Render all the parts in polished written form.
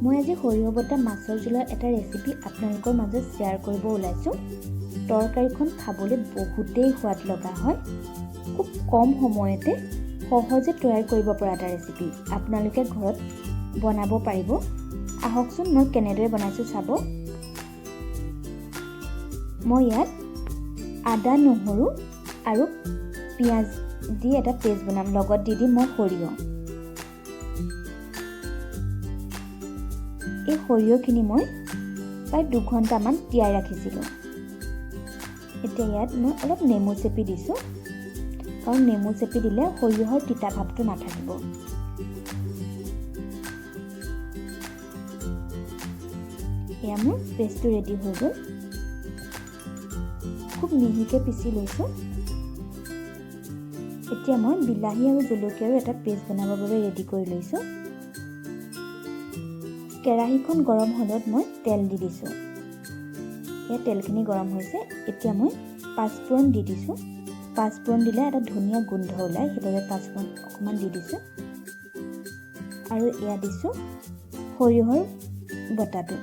মই আজি সৰিয়হ বটা মাছৰ জোলৰ এটা ৰেচিপি আপোনালোকৰ মাজত শ্বেয়াৰ কৰিব ওলাইছোঁ। তৰকাৰীখন খাবলৈ বহুতেই সোৱাদ লগা হয়। খুব কম সময়তে সহজে তৈয়াৰ কৰিব পৰা এটা ৰেচিপি আপোনালোকে ঘৰত বনাব পাৰিব। আহকচোন মই কেনেদৰে বনাইছোঁ চাব। মই ইয়াত আদা নহৰু আৰু পিঁয়াজ দি এটা পেষ্ট বনাম, লগত দি দিম মই সৰিয়হ। এই সৰিয়হখিনি মই প্ৰায় 2 ঘণ্টামান তিয়াই ৰাখিছিলোঁ। এতিয়া ইয়াত মই অলপ নেমু চেপি দিছোঁ, কাৰণ নেমু চেপি দিলে সৰিয়হৰ তিতা ভাৱটো নাথাকিব। এয়া মোৰ পেষ্টটো ৰেডি হৈ গ'ল। খুব মিহিকৈ পিচি লৈছোঁ। এতিয়া মই বিলাহী আৰু জলকীয়াৰো এটা পেষ্ট বনাবৰ বাবে ৰেডি কৰি লৈছোঁ। কেৰাহীখন গৰম হ'লত মই তেল দি দিছোঁ। এই তেলখিনি গৰম হৈছে। এতিয়া মই পাঁচফোৰণ দি দিছোঁ। পাঁচফোৰণ দিলে এটা ধুনীয়া গোন্ধ ওলায়, সেইবাবে পাঁচফোৰণ অকণমান দি দিছোঁ। আৰু এয়া দিছোঁ সৰিয়হৰ বটাটো।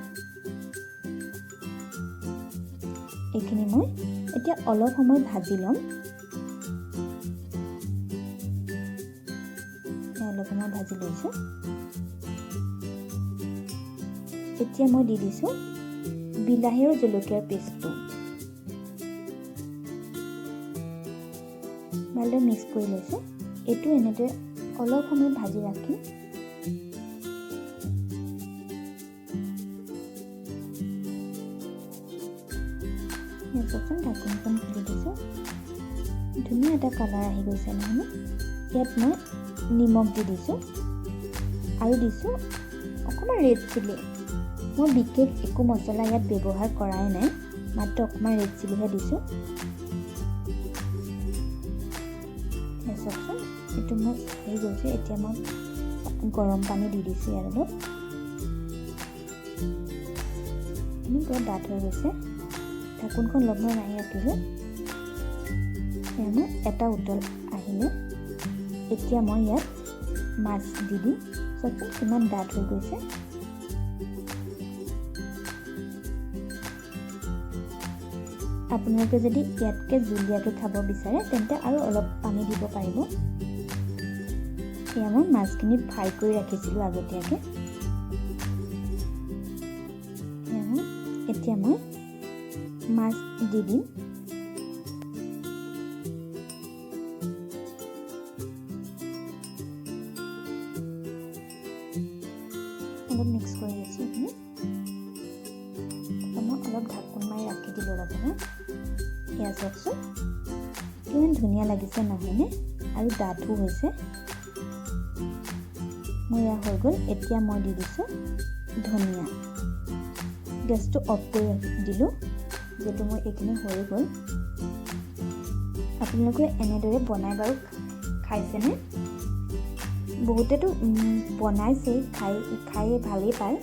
এইখিনি মই এতিয়া অলপ সময় ভাজি ল'ম। অলপ সময় ভাজি লৈছোঁ। এতিয়া মই দি দিছোঁ বিলাহী আৰু জলকীয়াৰ পেষ্টটো। ভালদৰে মিক্স কৰি লৈছোঁ। এইটো এনেদৰে অলপ সময় ভাজি ৰাখিম। চাওকচোন, ঢাকনখন খুলি দিছোঁ। ধুনীয়া এটা কালাৰ আহি গৈছে নহয়। ইয়াত মই নিমখ দি দিছোঁ আৰু দিছোঁ অকণমান ৰেড চিলি। মই বিশেষ একো মছলা ইয়াত ব্যৱহাৰ কৰাই নাই, মাত্ৰ অকণমান ৰেড চিলিহে দিছোঁ। চাওকচোন, এইটো মই হৈ গৈছে। এতিয়া মই গৰম পানী দি দিছোঁ ইয়াত অলপ। পুৰা ডাঠ হৈ গৈছে। ঢাকোনখন অলপ মই মাৰি ৰাখিলোঁ। মই এটা উতল আহিলে এতিয়া মই ইয়াত মাছ দি দিম। চাওকচোন কিমান ডাঠ হৈ গৈছে। আপোনালোকে যদি ইয়াতকৈ জুলীয়াকৈ খাব বিচাৰে তেন্তে আৰু অলপ পানী দিব পাৰিব। এয়া মই মাছখিনি ফ্ৰাই কৰি ৰাখিছিলোঁ আগতীয়াকৈ। এতিয়া মই মাছ দি দিম। অলপ মিক্স কৰি আছোঁ এইখিনি। মই অলপ ঢাকোন মাৰি ৰাখি দিলোঁ অলপ সময়। এয়া চাওকচোন কিমান ধুনীয়া লাগিছে নহয়নে? আৰু ডাঠো হৈছে। মোৰ এয়া হৈ গ'ল। এতিয়া মই দি দিছোঁ ধনিয়া। গেছটো অফ কৰি দিলোঁ, যিহেতু মোৰ এইখিনি হৈ গ'ল। আপোনালোকে এনেদৰে বনাই বাৰু খাইছেনে? বহুতেতো বনাইছেই, খাই ভালেই পায়।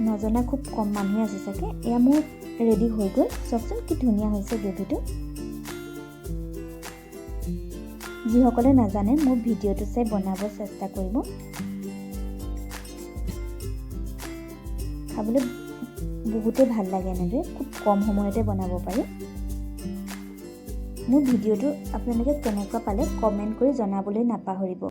নজনা খুব কম মানুহে আছে চাগে। এয়া মোৰ ৰেডি হৈ গ'ল। চাওকচোন কি ধুনীয়া হৈছে গ্ৰেভিটো। যিসকলে নাজানে মোৰ ভিডিঅ'টো চাই বনাব চেষ্টা কৰিব। খাবলৈ বহুতেই ভাল লাগে। এনেদৰে খুব কম সময়তে বনাব পাৰি। মোৰ ভিডিঅ'টো আপোনালোকে কেনেকুৱা পালে কমেণ্ট কৰি জনাবলৈ নাপাহৰিব।